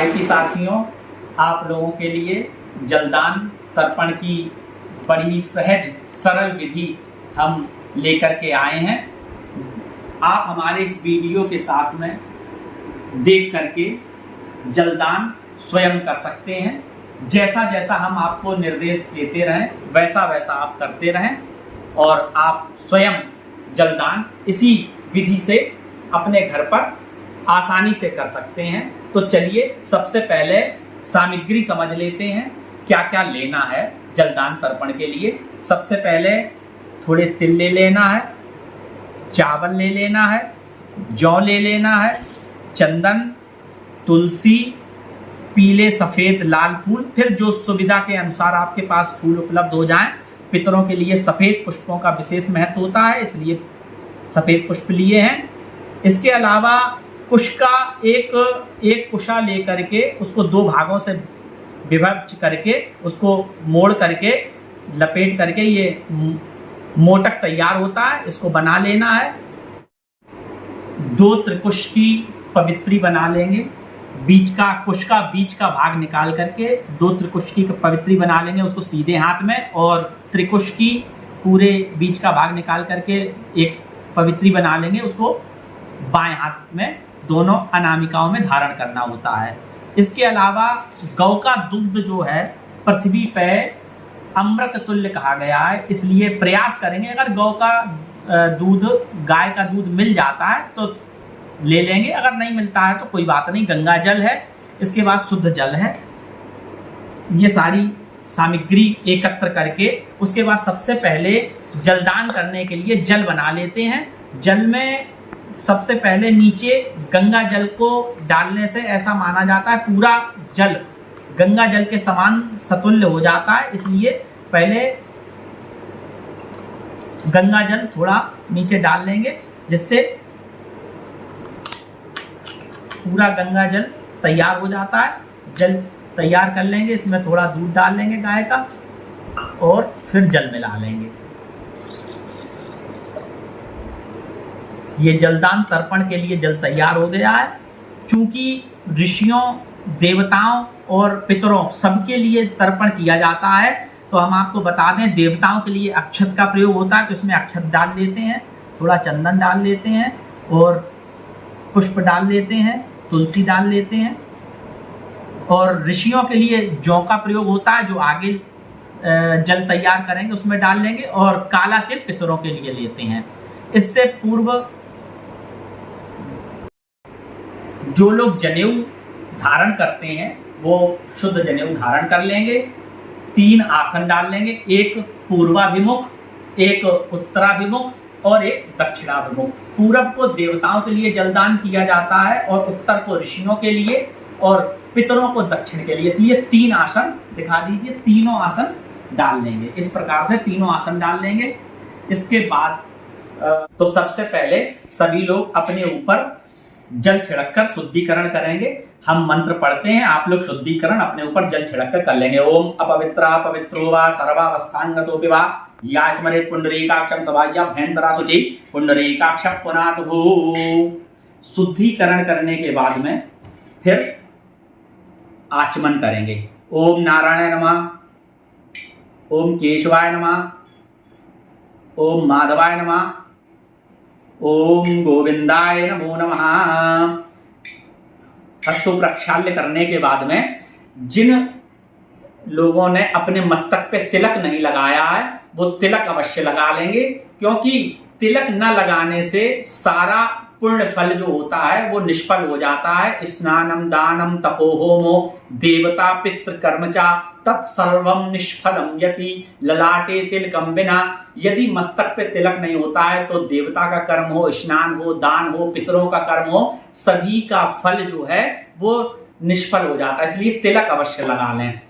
हिमायती साथियों, आप लोगों के लिए जलदान तर्पण की बड़ी सहज सरल विधि हम लेकर के आए हैं। आप हमारे इस वीडियो के साथ में देख करके जलदान स्वयं कर सकते हैं। जैसा जैसा हम आपको निर्देश देते रहें वैसा वैसा आप करते रहें और आप स्वयं जलदान इसी विधि से अपने घर पर आसानी से कर सकते हैं। तो चलिए सबसे पहले सामग्री समझ लेते हैं क्या क्या लेना है जलदान तर्पण के लिए। सबसे पहले थोड़े तिल ले लेना है, चावल ले लेना है, जौ ले लेना है, चंदन, तुलसी, पीले सफ़ेद लाल फूल, फिर जो सुविधा के अनुसार आपके पास फूल उपलब्ध हो जाएं। पितरों के लिए सफ़ेद पुष्पों का विशेष महत्व होता है, इसलिए सफ़ेद पुष्प लिए हैं। इसके अलावा कुश का एक कुशा लेकर के उसको दो भागों से विभक्त करके उसको मोड़ करके लपेट करके ये मोटक तैयार होता है, इसको बना लेना है। दो त्रिकुश की पवित्री बना लेंगे, कुश का बीच का भाग निकाल करके दो त्रिकुश की पवित्री बना लेंगे उसको सीधे हाथ में, और त्रिकुश की पूरे बीच का भाग निकाल करके एक पवित्री बना लेंगे, उसको बाएं हाथ में दोनों अनामिकाओं में धारण करना होता है। इसके अलावा गौ का दुग्ध जो है पृथ्वी पे अमृत तुल्य कहा गया है, इसलिए प्रयास करेंगे अगर गौ का दूध गाय का दूध मिल जाता है तो ले लेंगे, अगर नहीं मिलता है तो कोई बात नहीं। गंगा जल है, इसके बाद शुद्ध जल है। ये सारी सामग्री एकत्र करके उसके बाद सबसे पहले जलदान करने के लिए जल बना लेते हैं। जल में सबसे पहले नीचे गंगा जल को डालने से ऐसा माना जाता है पूरा जल गंगा जल के समान सतुल्य हो जाता है, इसलिए पहले गंगा जल थोड़ा नीचे डाल लेंगे जिससे पूरा गंगा जल तैयार हो जाता है। जल तैयार कर लेंगे, इसमें थोड़ा दूध डाल लेंगे गाय का और फिर जल मिला लेंगे। ये जलदान तर्पण के लिए जल तैयार हो गया है। चूंकि ऋषियों, देवताओं और पितरों सबके लिए तर्पण किया जाता है, तो हम आपको बता दें देवताओं के लिए अक्षत का प्रयोग होता है, तो इसमें अक्षत डाल लेते हैं, थोड़ा चंदन डाल लेते हैं और पुष्प डाल लेते हैं, तुलसी डाल लेते हैं। और ऋषियों के लिए जौ का प्रयोग होता है, जो आगे जल तैयार करेंगे उसमें डाल लेंगे, और काला तिल पितरों के लिए लेते हैं। इससे पूर्व जो लोग जनेऊ धारण करते हैं वो शुद्ध जनेऊ धारण कर लेंगे। 3 आसन डाल लेंगे, एक पूर्वाभिमुख, एक उत्तराभिमुख और एक दक्षिणाभिमुख। पूरब को देवताओं के लिए जलदान किया जाता है और उत्तर को ऋषियों के लिए और पितरों को दक्षिण के लिए, इसलिए 3 आसन दिखा दीजिए। तीनों आसन डाल लेंगे, इस प्रकार से तीनों आसन डाल लेंगे। इसके बाद तो सबसे पहले सभी लोग अपने ऊपर जल छिड़ककर शुद्धिकरण करेंगे। हम मंत्र पढ़ते हैं, आप लोग शुद्धिकरण अपने ऊपर जल छिड़ककर कर लेंगे। ओम अपवित्रा पवित्रो वा सर्वावस्थांगतोऽपि वा या स्मरेत् पुंडरीकाक्षं सभाया भयंतरा शुचि पुंडरीकाक्ष पुनातुः। शुद्धिकरण करने के बाद में फिर आचमन करेंगे। ओम नारायणाय नमः, ओम केशवाय नमः, ओम माधवाय नमः, ओम गोविंदाय नमो नमः। हस्तों प्रक्षाल्य करने के बाद में जिन लोगों ने अपने मस्तक पे तिलक नहीं लगाया है वो तिलक अवश्य लगा लेंगे, क्योंकि तिलक न लगाने से सारा पुण्य फल जो होता है वो निष्फल हो जाता है। स्नानम दानम तपोहोमो देवता पितृ कर्मचा तत्सर्वम निष्फलम यति ललाटे तिलकम बिना। यदि मस्तक पे तिलक नहीं होता है तो देवता का कर्म हो, स्नान हो, दान हो, पितरों का कर्म हो, सभी का फल जो है वो निष्फल हो जाता है, इसलिए तिलक अवश्य लगा लें।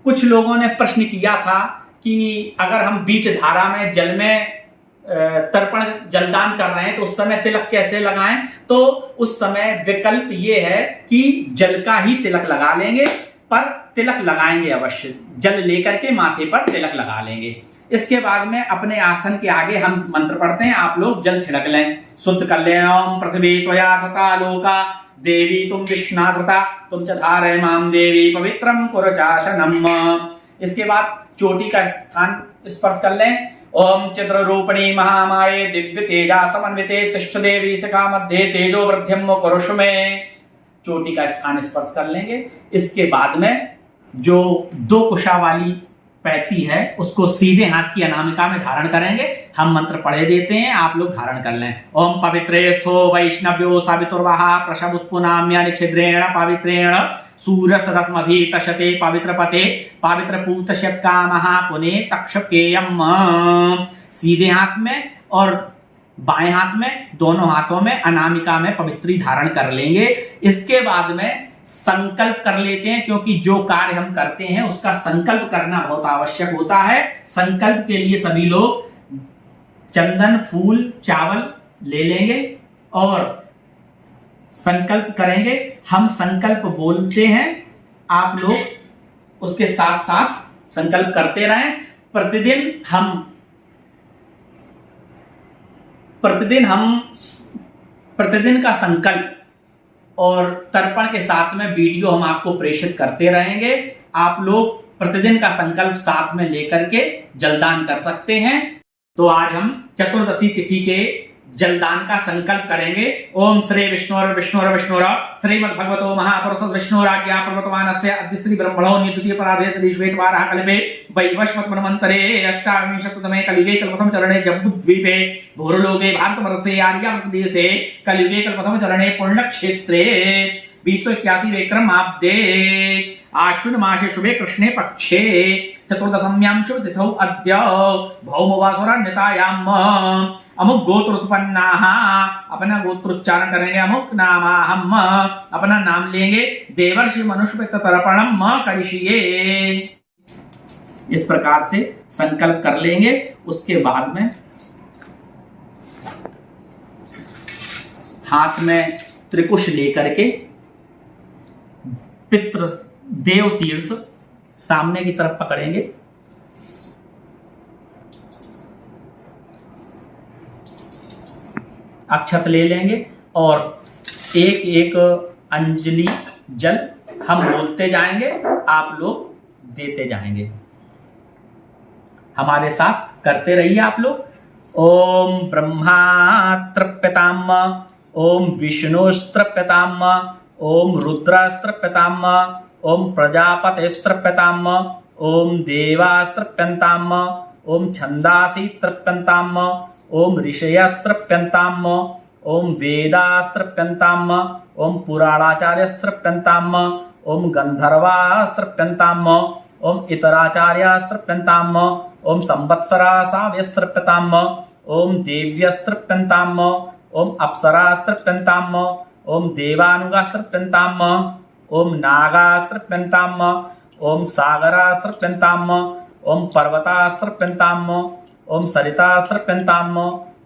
कुछ लोगों ने प्रश्न किया था कि अगर हम बीच धारा में जल में तर्पण जलदान कर रहे हैं तो उस समय तिलक कैसे लगाएं, तो उस समय विकल्प ये है कि जल का ही तिलक लगा लेंगे, पर तिलक लगाएंगे अवश्य, जल लेकर के माथे पर तिलक लगा लेंगे। इसके बाद में अपने आसन के आगे हम मंत्र पढ़ते हैं, आप लोग जल छिड़क लें, शुद्ध कर लें। ओम पृथ्वी त्वया तथा लोका देवी तुम विष्णाधृता तुम च धारय माम देवी पवित्रम कुरु चाशनम। इसके बाद चोटी का स्थान स्पर्श कर लें। ओम चित्र रूपिणी महामाये दिव्य तेजा समन्विते तिष्ठ देवी शिखा मध्य तेजो वृद्धिम कुरुषु में। चोटी का स्थान स्पर्श कर लेंगे। इसके बाद में जो 2 कुशा वाली पैती है उसको सीधे हाथ की अनामिका में धारण करेंगे। हम मंत्र पढ़े देते हैं, आप लोग धारण कर लें। ओम पवित्रेस्थो वैष्णव्यो सावितुर्वहा प्रशबुत्पुनाम्या छिद्रेण पवित्रेण सूरसदस्मभितशते पवित्रपते पवित्रपूतशतकामः पुने तक्षकेयम्। सीधे हाथ में और बाएं हाथ में, दोनों हाथों में अनामिका में पवित्री धारण कर लेंगे। इसके बाद में संकल्प कर लेते हैं, क्योंकि जो कार्य हम करते हैं उसका संकल्प करना बहुत आवश्यक होता है। संकल्प के लिए सभी लोग चंदन, फूल, चावल ले लेंगे और संकल्प करेंगे। हम संकल्प बोलते हैं, आप लोग उसके साथ साथ संकल्प करते रहें। प्रतिदिन का संकल्प और तर्पण के साथ में वीडियो हम आपको प्रेषित करते रहेंगे। आप लोग प्रतिदिन का संकल्प साथ में लेकर के जलदान कर सकते हैं। तो आज हम चतुर्दशी तिथि के जलदान का संकल्प करेंगे। ओम श्री विष्णुर श्रीमद्भगवतो महापुरुष विष्णुराज्ञा प्रवर्तमानस्य अद्य श्री ब्रह्मणो द्वितीय परार्धे श्री श्वेतवाराह कल्पे वैवस्वत मन्वन्तरे अष्टाविंशतितमे कलियुगे कल्पप्रथम चरणे जम्बूद्वीपे भूर्लोके भारतवर्षे आर्यावर्तदेशे कलियुगे कल्पप्रथम चरणे पुण्यक्षेत्रे 281 विक्रमाब्दे आश्विन मासे शुभे कृष्णे पक्षे चतुर्दशम्यां शुभ तिथौ अद्य भौमवासुरान्यतायाम अमुक गोत्र उत्पन्नाः। अपना गोत्रोच्चारण करेंगे। अमुक नाम हम अपना नाम लेंगे। देवर्षि मनुष्य तर्पणम करिष्ये। इस प्रकार से संकल्प कर लेंगे। उसके बाद में हाथ में त्रिकुश लेकर के पितृ देव तीर्थ सामने की तरफ पकड़ेंगे। अक्षत ले लेंगे और एक एक अंजलि जल हम बोलते जाएंगे, आप लोग देते जाएंगे। हमारे साथ करते रहिए आप लोग। ओम ब्रह्मा तृप्यताम, ओम विष्णुस्तृप्यताम, ओम रुद्रस्तृप्यताम, ओम प्रजापतिस्तृप्यताम, ओम देवास्तृप्यन्ताम, ओम छंदासी तृप्यन्ताम, ओम ऋषयस्तृप्यन्ताम, ओम वेदास्तृप्यन्ताम, ओम पुराणाचार्यस्तृप्यन्ताम, ओम गंधर्वास्तृप्यन्ताम, ओम इतराचार्यास्तृप्यन्ताम, ओम संवत्सरासाव्यस्तृप्यताम, ओम देव्यस्तृप्यन्ताम, ओम अप्सरास्तृप्यन्ताम, ओम देवानुगास्तृप्यन्ताम, ओम नागास्तृप्यन्ताम, ओम सागरास्तृप्यन्ताम, ओम पर्वतास्तृप्यन्ताम, ओम सरितास्तृप्यन्ताम,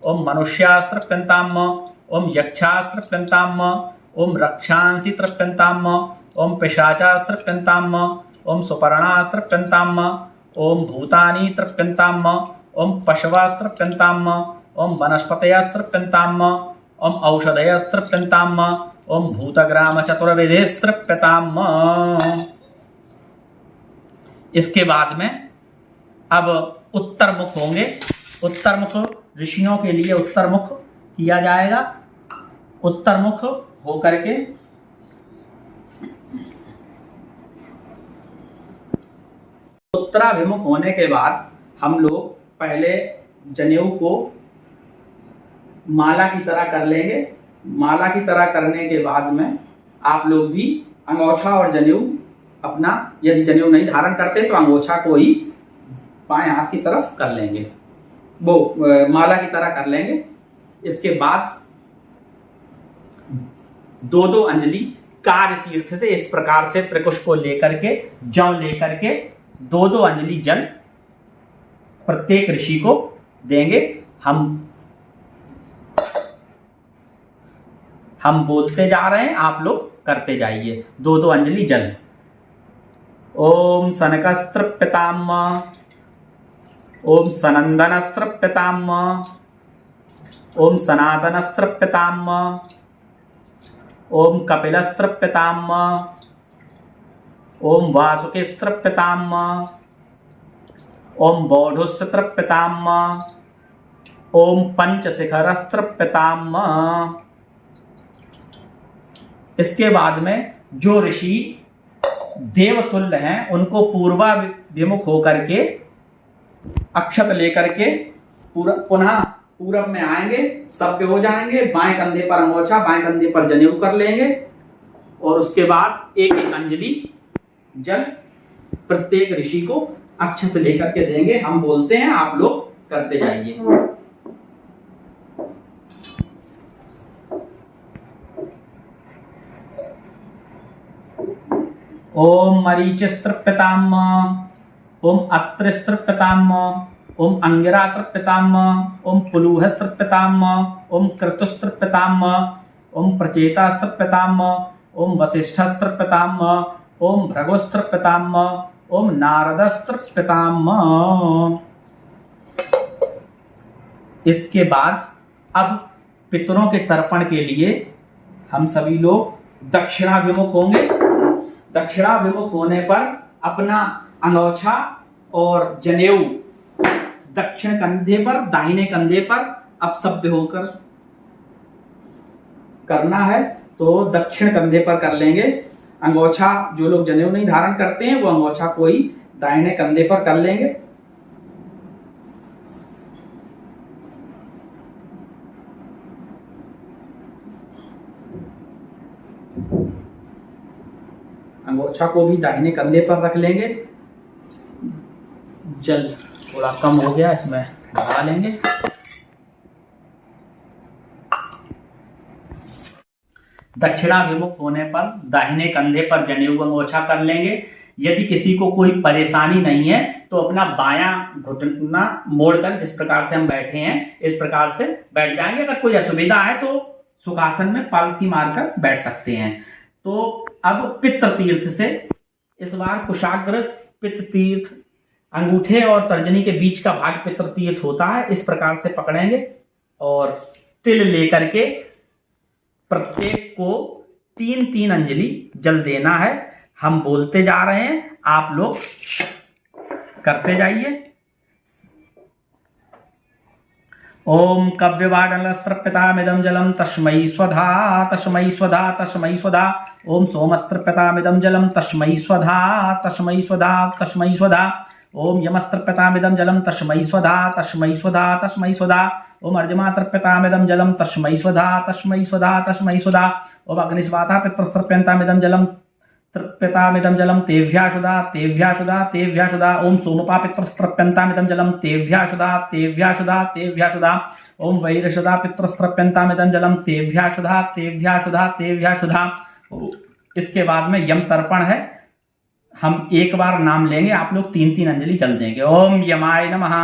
ओम मनुष्यास्तृप्यन्ताम, ओम यक्षास्तृप्यन्ताम, ओम रक्षांसि तृप्यन्ताम, ओम पिशाचास्तृप्यन्ताम, ओम सुपर्णास्तृप्यन्ताम, ओम भूतानि तृप्यन्ताम, ओम पशवास्तृप्यन्ताम, ओम वनस्पतयस्तृप्यन्ताम, ओम औषधयस्तृप्यन्ताम, ओम भूतग्राम चतुर्विधेस्तृप्यताम। इसके बाद में अब उत्तर मुख होंगे। उत्तर मुख ऋषियों के लिए उत्तर मुख किया जाएगा। उत्तर मुख होकर के उत्तराभिमुख होने के बाद हम लोग पहले जनेऊ को माला की तरह कर लेंगे। माला की तरह करने के बाद में आप लोग भी अंगोछा और जनेऊ अपना, यदि जनेऊ नहीं धारण करते तो अंगोछा को ही बाएं हाथ की तरफ कर लेंगे, वो माला की तरह कर लेंगे। इसके बाद 2-2 अंजलि कार्य तीर्थ से इस प्रकार से त्रिकुश को लेकर के, जौ लेकर के 2-2 अंजलि जल प्रत्येक ऋषि को देंगे। हम बोलते जा रहे हैं, आप लोग करते जाइए। 2-2 अंजलि जल। ओम सनकस्तृप्यताम, ओम सनंदनस्तृप्यताम, ओम सनातनस्तृप्यताम, ओम कपिलस्तृप्यताम, ओम वासुकिस्तृप्यताम, ओम बौढुस्तृप्यताम, ओम पंचशिखरस्तृप्यताम। इसके बाद में जो ऋषि देवतुल्य हैं उनको पूर्वाभिमुख होकर के अक्षत लेकर के पुनः पूरब में आएंगे, सभ्य हो जाएंगे, बाएं कंधे पर अंगोछा, बाएं कंधे पर जनेऊ कर लेंगे और उसके बाद एक एक अंजलि जल प्रत्येक ऋषि को अक्षत लेकर के देंगे। हम बोलते हैं, आप लोग करते जाइए। ओम मरीचिस्तृप्यताम, ओम अत्रिस्तृप्यताम, ओम अंगिरातृप्यताम, ओम पुलूहस्तृप्यताम, ओम क्रतुस्तृप्यताम, ओम प्रचेतास्तृप्यताम, ओम वसिष्ठस्तृप्यताम, ओम भृगुस्तृप्यताम, ओम नारदस्तृप्यताम। इसके बाद अब पितरों के तर्पण के लिए हम सभी लोग दक्षिणाभिमुख होंगे। दक्षिणाभिमुख होने पर अपना अंगोछा और जनेऊ दक्षिण कंधे पर, दाहिने कंधे पर अब सभ्य होकर करना है तो दक्षिण कंधे पर कर लेंगे। अंगोछा, जो लोग जनेऊ नहीं धारण करते हैं वो अंगोछा को ही दाहिने कंधे पर कर लेंगे। अंगोछा को भी दाहिने कंधे पर रख लेंगे। जल थोड़ा कम हो गया, इसमें बढ़ा लेंगे। दक्षिणाभिमुख होने पर दाहिने कंधे पर जनेऊ अंगोछा कर लेंगे। यदि किसी को कोई परेशानी नहीं है तो अपना बायां घुटना मोड़कर, जिस प्रकार से हम बैठे हैं इस प्रकार से बैठ जाएंगे। अगर कोई असुविधा है तो सुखासन में पालथी मारकर बैठ सकते हैं। तो अब पित्र तीर्थ से इस बार कुशाग्र पित्र तीर्थ, अंगूठे और तर्जनी के बीच का भाग पित्र तीर्थ होता है, इस प्रकार से पकड़ेंगे और तिल लेकर के प्रत्येक को 3-3 अंजलि जल देना है। हम बोलते जा रहे हैं, आप लोग करते जाइए। ओम कव्यवाडलस्तृप्यतामिदं जलम तस्मै स्वधा, तस्मै स्वधा, तस्मै स्वधा। ओम सोमस्तृप्यतामिदं जलम तस्मै स्वधा, तस्मै स्वधा, तस्मै स्वधा। ओम यमस्तृप्यतामिदं जलम तस्मै स्वधा, तस्मै स्वधा, तस्मै स्वधा। ओम अर्जमातृप्यतामिदं जलम तस्मै स्वधा, तस्मै स्वधा, तस्मै स्वधा। ओम अग्निस्वाता पितृस्तृप्यतामिदं जलम तृप्यतामिदं जलम तेभ्याशुदा, तेभ्याशुदा, तेभ्याशुदा। ओम सोमपा पितृस्तृप्यतामिदं जलम तेभ्याशुदा, तेभ्याशुदा, तेभ्याशुदा। ओम वैरशुदा पितृस्तृप्यतामिदं जलम तेभ्याशुदा, तेभ्याशुदा, तेभ्याशुदा। इसके बाद में यम तर्पण है। हम एक बार नाम लेंगे, आप लोग 3-3 अंजलि जल देंगे। ओम यमाय नमः,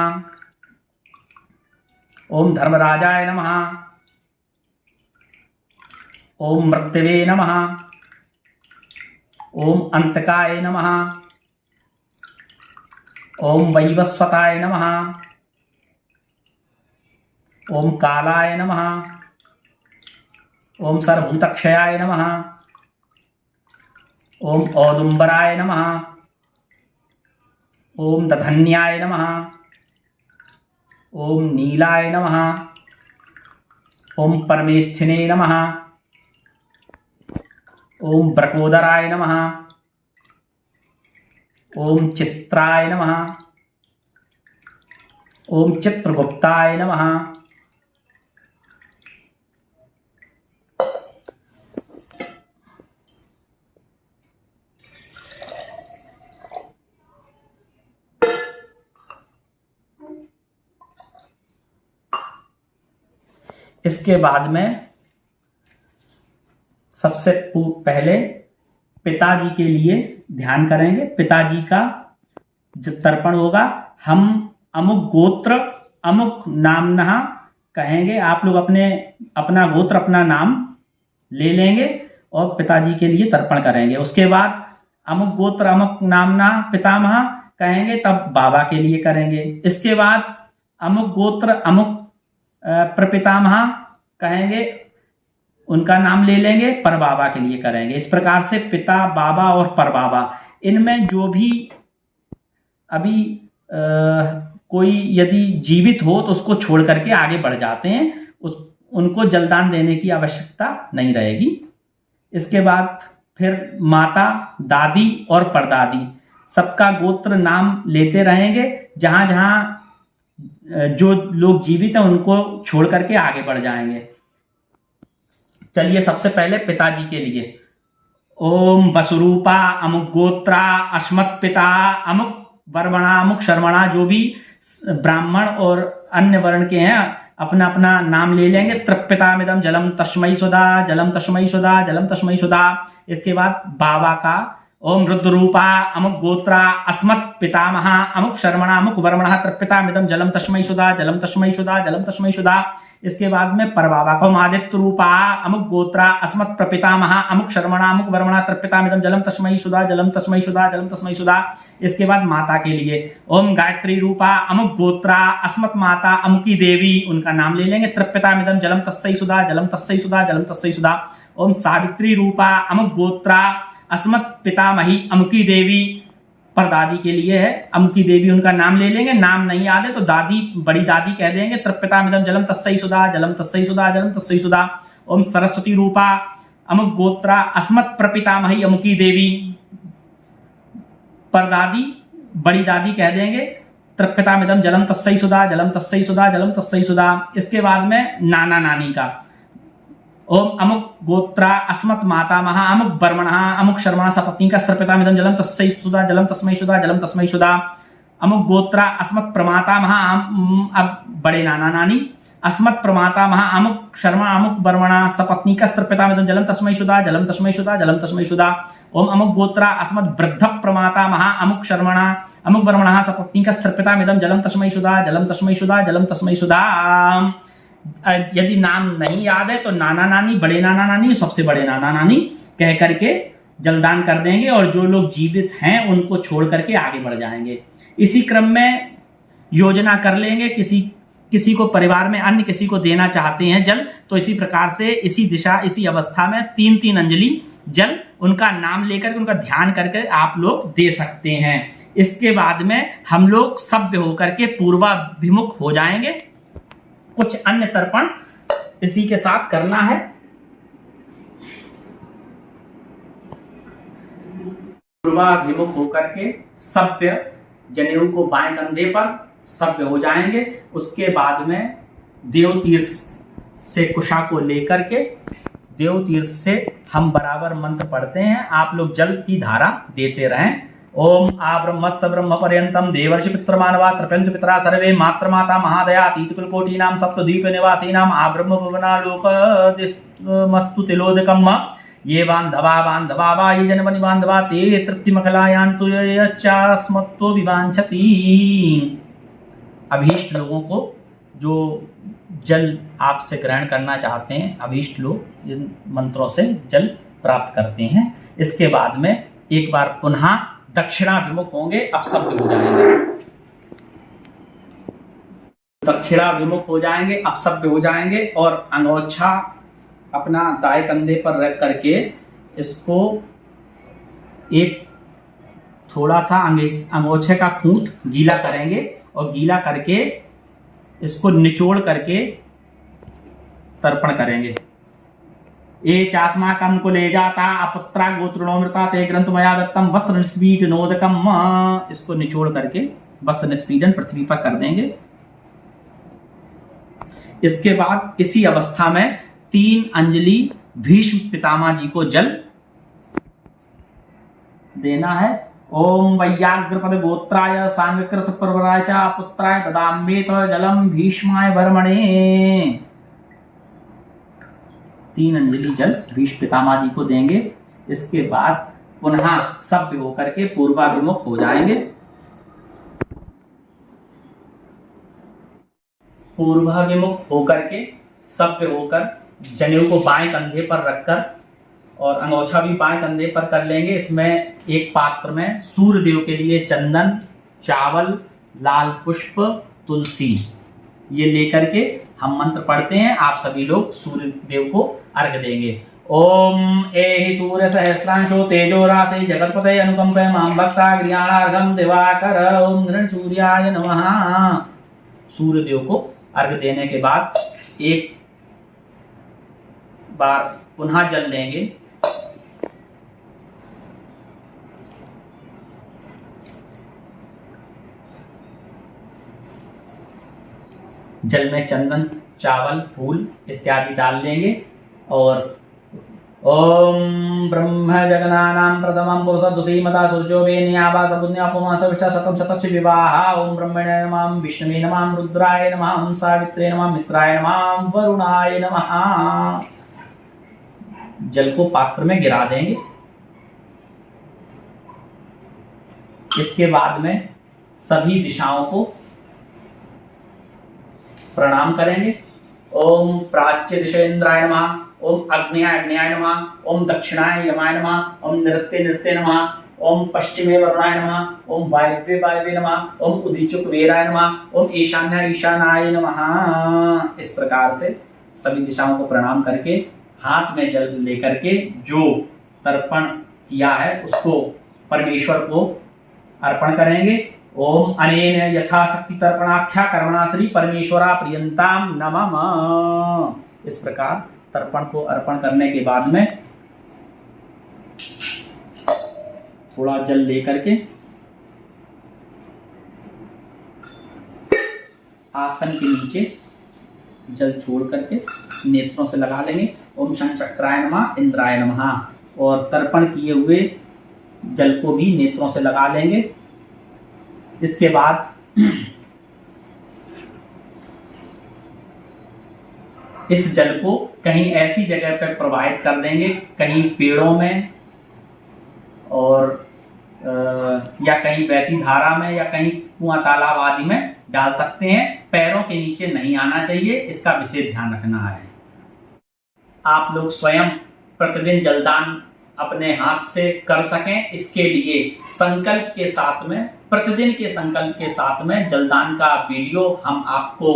ओम धर्मराजाय नमः, ओम मृत्यवे नमः, ओम अंतकाय नमः, ओम वैवस्वताय नमः, ओम कालाय नमः, ओम सर्वभूतक्षयाय नमः, ओम औदुंबराय नमः, ओम दधन्याय नमः, ओम नीलाय नमः, ओम परमेष्ठिने नमः, ओम ब्रकोदराय नमः, ओम चित्राय नमः, ओम चित्रगुप्ताय नमः। इसके बाद में सबसे पहले पिताजी के लिए ध्यान करेंगे। पिताजी का जब तर्पण होगा, हम अमुक गोत्र अमुक नामना कहेंगे। आप लोग अपना गोत्र, अपना नाम ले लेंगे और पिताजी के लिए तर्पण करेंगे। उसके बाद अमुक गोत्र अमुक नामना पितामह कहेंगे, तब बाबा के लिए करेंगे। इसके बाद अमुक गोत्र अमुक प्रपितामह कहेंगे, उनका नाम ले लेंगे, परबाबा के लिए करेंगे। इस प्रकार से पिता, बाबा और परबाबा, इनमें जो भी अभी कोई यदि जीवित हो तो उसको छोड़ करके आगे बढ़ जाते हैं, उनको जलदान देने की आवश्यकता नहीं रहेगी। इसके बाद फिर माता, दादी और परदादी सबका गोत्र नाम लेते रहेंगे। जहां जहां जो लोग जीवित हैं उनको छोड़ करके आगे बढ़ जाएंगे। चलिए सबसे पहले पिताजी के लिए, ओम वसुरूपा अमुक गोत्रा अस्मत् पिता अमुक वर्मणा अमुक शर्मणा, जो भी ब्राह्मण और अन्य वर्ण के हैं अपना अपना नाम ले लेंगे। तृप्यतामिदं जलम तस्मै सुधा, जलम तस्मै सुधा, जलम तस्मै सुधा। इसके बाद बाबा का, ओम रुद्ररूपा अमुक गोत्रा अस्मत् पितामह अमुक शर्मणा अमुक वर्मणः तृप्यतामिदं जलम तस्मै सुधा, जलम तस्मै सुधा, जलम तस्मै सुधा। इसके बाद में परबाबा को, आदित्य रूपा अमुक गोत्रा अस्मत् प्रपितामह अमुक शर्मणा अमुक वर्मणः तृप्यतामिदं जलम तस्मै सुधा, जलम तस्मै सुधा, जलम तस्मै सुधा। इसके बाद माता के लिए, ओम गायत्री रूपा अमुक गोत्रा अस्मत् माता अमुकी देवी, उनका नाम ले लेंगे। तृप्यतामिदं जलम तस्मै सुधा, जलम तस्मै सुधा, जलम तस्मै सुधा। ओम सावित्री रूपा अमुक गोत्रा अस्मत् पितामही अमुकी देवी, परदादी के लिए है, अमुकी देवी, उनका नाम ले लेंगे। नाम नहीं याद है तो दादी, बड़ी दादी कह देंगे। तृप्यतामिदं जलम तस्मै सुधा, जलम तस्मै सुधा, जलम तस्मै सुधा। ओम सरस्वती रूपा अमुक गोत्रा अस्मत् प्रपितामही अमुकी देवी, परदादी, बड़ी दादी कह देंगे। तृप्यतामिदं जलम तस्मै सुधा, जलम तस्मै सुधा, जलम तस्मै सुधा। इसके बाद में नाना नानी का, ओम अमुक गोत्रा अस्मत् मातामह अमुक वर्मणः अमुक शर्मणा सपत्नीका तृप्यतामिदं जलम तस्मै सुधा, जलम तस्मै सुधा, जलम तस्मै सुधा। अमुक गोत्रा अस्मत् प्रमातामह, अब बड़े नाना नानी, अस्मत् प्रमातामह अमुक शर्मा अमुक वर्मणा सपत्नीका तृप्यतामिदं जलम तस्मै सुधा, जलम तस्मै सुधा, जलम तस्मै सुधा। ओम अमुक गोत्रा अस्मत् वृद्ध प्रमातामह अमुक शर्मणा अमुक वर्मणः सपत्नीका तृप्यतामिदं जलम तस्मै सुधा, जलम तस्मै सुधा, जलम तस्मै सुधा। यदि नाम नहीं याद है तो नाना नानी, बड़े नाना नानी, सबसे बड़े नाना नानी कह करके जलदान कर देंगे और जो लोग जीवित हैं उनको छोड़ करके आगे बढ़ जाएंगे। इसी क्रम में योजना कर लेंगे, किसी को परिवार में अन्य किसी को देना चाहते हैं जल, तो इसी प्रकार से इसी दिशा, इसी अवस्था में 3-3 अंजलि जल उनका नाम लेकर, उनका ध्यान करके आप लोग दे सकते हैं। इसके बाद में हम लोग सभ्य होकर के पूर्वाभिमुख हो जाएंगे। कुछ अन्य तर्पण इसी के साथ करना है। पूर्वाभिमुख होकर के सभ्य जनेऊ को बाएं कंधे पर सभ्य हो जाएंगे। उसके बाद में देव तीर्थ से कुशा को लेकर के देव तीर्थ से हम बराबर मंत्र पढ़ते हैं, आप लोग जल की धारा देते रहें। ओम आ ब्रह्मस्त ब्रह्म पर्यंतम देवर्षि पितृमानवा तृप्यन्तु पितरा सर्वे मात्र माता महादया तीतकुलकोटीनां सप्तद्वीप निवासीनां आ ब्रह्म भुवनालोक मस्तु तिलोदकम् ये बान्धवा वा ये जनवनि बान्धवा ते तृप्तिमखलायान्तु यच्चास्मत्तो विवाञ्छति। अभीष्ट लोगों को जो जल आपसे ग्रहण करना चाहते हैं, अभीष्ट लोग इन मंत्रों से जल प्राप्त करते हैं। इसके बाद में एक बार पुनः दक्षिणाभिमुख होंगे, अब सभ्य हो जाएंगे। दक्षिणाभिमुख हो जाएंगे, अब सभ्य हो जाएंगे और अंगोछा अपना दाएं कंधे पर रख करके इसको एक थोड़ा सा अंगोछे का खूंट गीला करेंगे और गीला करके इसको निचोड़ करके तर्पण करेंगे। ये चास्माकं कुले जाता अपुत्रा गोत्रणोमृता ते ग्रंथमया दत्तम वस्त्र निस्पीडनोदकम, इसको निचोड़ करके वस्त्र निस्पीडन पृथ्वी पर कर देंगे। इसके बाद इसी अवस्था में 3 अंजलि भीष्म पितामह जी को जल देना है। ओम वैयाग्रपद गोत्राय सांगकृत प्रवराय च पुत्राय ददाम्येत जलम भीष्माय वर्मणे। 3 अंजलि जल भीष्म पितामह जी को देंगे। इसके बाद पुनः सभ्य होकर के पूर्वाभिमुख हो जाएंगे। पूर्वाभिमुख होकर के सभ्य होकर जनेऊ को बाएं कंधे पर रखकर और अंगोछा भी बाएं कंधे पर कर लेंगे। इसमें एक पात्र में सूर्य देव के लिए चंदन, चावल, लाल पुष्प, तुलसी ये लेकर के हम मंत्र पढ़ते हैं। आप सभी लोग सूर्य देव को अर्घ देंगे। ओम एहि सूर्य सहस्रांशो तेजो राशि जगतपते अनुकंपे मां भक्ता गृहाणार्घम दिवाकर ओम गृण सूर्याय नमः। सूर्य देव को अर्घ देने के बाद एक बार पुनः जल लेंगे। जल में चंदन, चावल, फूल इत्यादि डाल लेंगे और ओम ब्रह्म जगनानां प्रथमं पुरुषद्वसीमता सूर्यो वेनियावा सपुण्यापुमा सविष्टा शतं शतस्य विवाह। ओम ब्रह्मणे नमः, विष्णवे नमः, रुद्राय नमः, सावित्रे नमः, मित्राय नमः, वरुणाय नमः। जल को पात्र में गिरा देंगे। इसके बाद में सभी दिशाओं को प्रणाम करेंगे। ओम प्राच्य दिशेन्द्राय नमः, ओम अग्न्याय अग्न्याय नमः, ओम दक्षिणाय यमाय नमः, ओम नृत्य नृत्य नमः, ओम पश्चिमे वरुणाय नमः, ओम वायव्ये वायव्ये नमः, ओम उदीच्य कुबेराय नमः, ओम ईशान्याय ईशानाय नमः। इस प्रकार से सभी दिशाओं को प्रणाम करके हाथ में जल लेकर के जो तर्पण किया है उसको परमेश्वर को अर्पण करेंगे। ओम अनेन यथाशक्ति तर्पणाख्या कर्मणा श्री परमेश्वरा प्रियंताम नमः। इस प्रकार तर्पण को अर्पण करने के बाद में थोड़ा जल लेकर के आसन के नीचे जल छोड़ करके नेत्रों से लगा लेंगे। ओम शं चक्राय नमः, इंद्राय नमः। और तर्पण किए हुए जल को भी नेत्रों से लगा लेंगे। इसके बाद इस जल को कहीं ऐसी जगह पर प्रवाहित कर देंगे, कहीं पेड़ों में और या कहीं बहती धारा में या कहीं कुआं तालाब आदि में डाल सकते हैं। पैरों के नीचे नहीं आना चाहिए, इसका विशेष ध्यान रखना है। आप लोग स्वयं प्रतिदिन जलदान अपने हाथ से कर सकें, इसके लिए संकल्प के साथ में, प्रतिदिन के संकल्प के साथ में जलदान का वीडियो हम आपको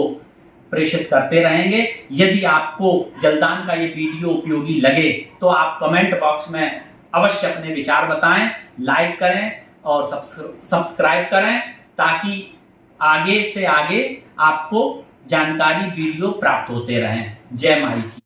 प्रेषित करते रहेंगे। यदि आपको जलदान का ये वीडियो उपयोगी लगे तो आप कमेंट बॉक्स में अवश्य अपने विचार बताएं, लाइक करें और सब्सक्राइब करें, ताकि आगे से आगे आपको जानकारी वीडियो प्राप्त होते रहें। जय माई की।